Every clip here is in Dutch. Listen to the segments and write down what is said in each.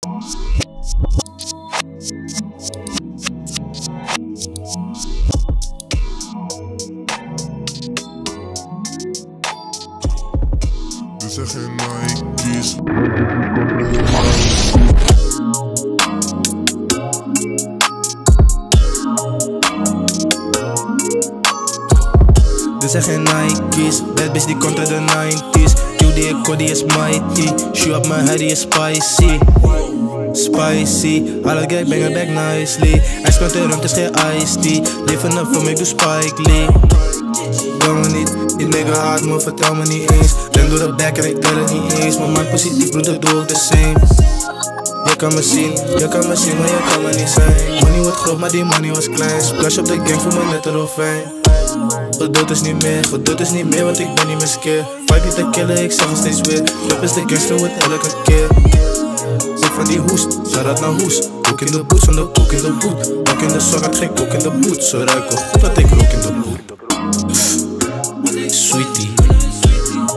Dit zijn geen Nike's. Dit zijn geen Nike's, bad bitch die komt uit de 90's. QD Cody is mighty, shoe up mijn head die is spicy. Spicy, alle gang bang back nicely. Hij speelt de ruimte, is geen iced tea. Leven up voor me, ik doe Spike Lee. Wil me niet, die nigga haat me, vertel me niet eens. Ben door de back en ik tel het niet eens. Maar man positief, broeder, doe ik de same. Je kan me zien, maar je kan me niet zijn. Money wordt groot, maar die money was klein. Splash op de gang, voel me net een dolfijn. Geduld is niet meer, want ik ben niet meer scared. Fight niet te killen, ik zeg het steeds weer. Club is de gangster with elke keer. Zit van die hoest, zou dat naar hoes. Koek in de boot, zonder koek in de boot. Bak in de sok, had geen koek in de boot. Ze ruiken goed, dat ik rook in de boot. Sweetie,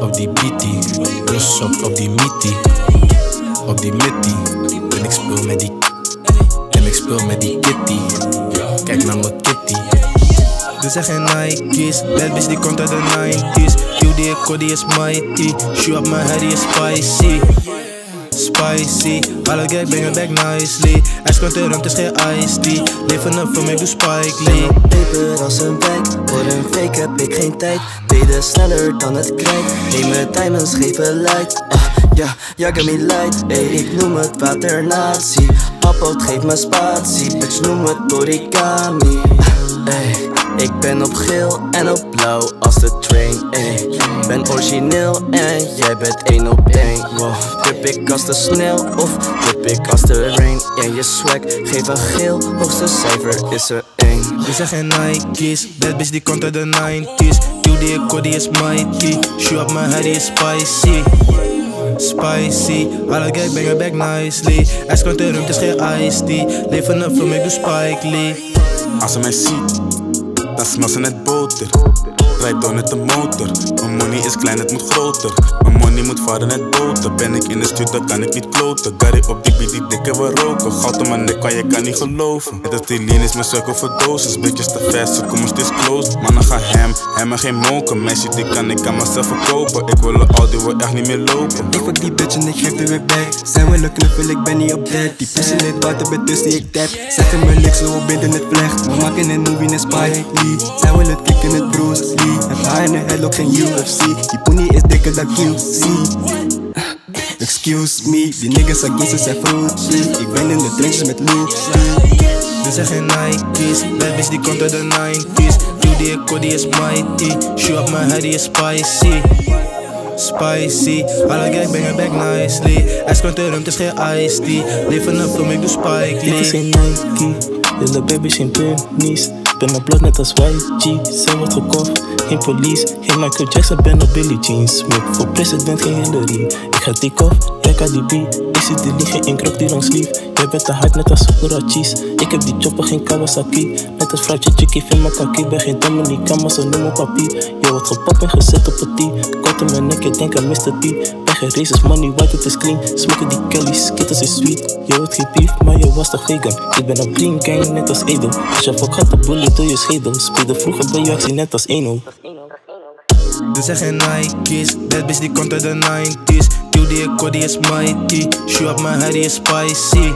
op die beatie. Rusop op die meaty. Op die mitty. En ik speel met die kitty. Kijk naar mijn kitty. Dit zijn geen Nike's, bad bitch die komt uit de 90's. QD Cody is mighty, shoe up mijn head die is spicy. Spicy, alle gang bang back nicely. Hij speelt de ruimte, is geen iced tea. Leven up voor me, ik doe Spike Lee. Paper als een bag, voor een fake heb ik geen tijd. Beden sneller dan het krijt, neem mijn diamonds, geef een light. Ja, give me light, ey, ik noem het waternatie. Appelt, geef me spatie, bitch noem het origami. Ey, ik ben op geel en op blauw als de train, ey. Ben origineel en jij bent 1 op 1. Wow, drip ik als de sneeuw of drip ik als de rain. En je swag, geef een geel, hoogste cijfer is er 1. Dit zijn geen Nike's, bad bitch die komt uit de 90's. QD Cody is mighty, shoe up mijn head die is spicy. Spicy, alle gang bang back nicely. Hij speelt de ruimte, is geen iced tea. Leven up voor me, ik doe Spike Lee. Als ze mij ziet, dan smelt ze net boter. Rijd door met de motor. Mijn money is klein, het moet groter. Mijn money moet varen net boter. Ben ik in de stuur, dan kan ik niet kloten. Gary op die beat, die dikke we roken. Goud om mijn nek, maar je kan niet geloven. Net als die lean is mijn cirkel voor doses. Bitches te fast, ze komen steeds close. Mannen gaan hem en geen moken. Meisje die kan ik aan mezelf verkopen. Ik wil al die wil echt niet meer lopen. Ik fuck die bitch en ik geef er weer bij. Zijn we een knuffel, ik ben niet op dat. Die pissen in het water, ben dus die ik tap. Zeggen me niks, zo op binnen het vlecht. We maken een movie in Spike Lee. Zijn we het kicken het Bruce Lee. Heb haar in de headlock, geen UFC. Die pony is dikker dan QC. Excuse me, die niggas against us zijn fruity. Ik ben in de trenches met Luke. Dit zijn geen Nike's, bad bitch die komt uit de 90's. QD Cody is mighty, shoe up mijn head die is spicy. Spicy, alle gang bang back nicely. Hij speelt de ruimte, is geen iced tea. Leven up voor me, ik doe Spike Lee. Dit is geen Nike, hele baby geen pennies. Ben op bloed net als YG, zij wordt gekocht, geen police. Geen Michael Jackson, ben op Billie Jean Smith. Voor president geen Hillary. Ik ga take off, jij KDB. Ik zie die liegen in krok die langs lief. Jij bent te hard net als Hurachis. Ik heb die chopper, geen Kawasaki. Met het vrouwtje chickie in mijn kaki. Ben geen Dominica, maar ze noemen papi. Je wordt gepakt en gezet op het tee. Kot in mijn nek, ik denk aan Mr. T. Ben geen racist, money white, het is clean. Smoken die Kelly's, skittles is sweet. Je wordt geen beef, maar je was toch vegan. Ik ben op clean gang, net als Edel. Als je fuck gaat de bullet door je schedel. Speelde vroeger bij je actie, net als 1-0. Dit zijn geen Nike's, bad bitch die komt uit de 90's. QD Cody is mighty, shoe up mijn head die is spicy.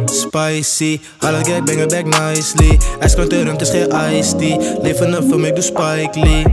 Spicy, alle gang bang back nicely. Hij speelt de ruimte, is geen iced tea. Leven up voor me, ik doe Spike Lee.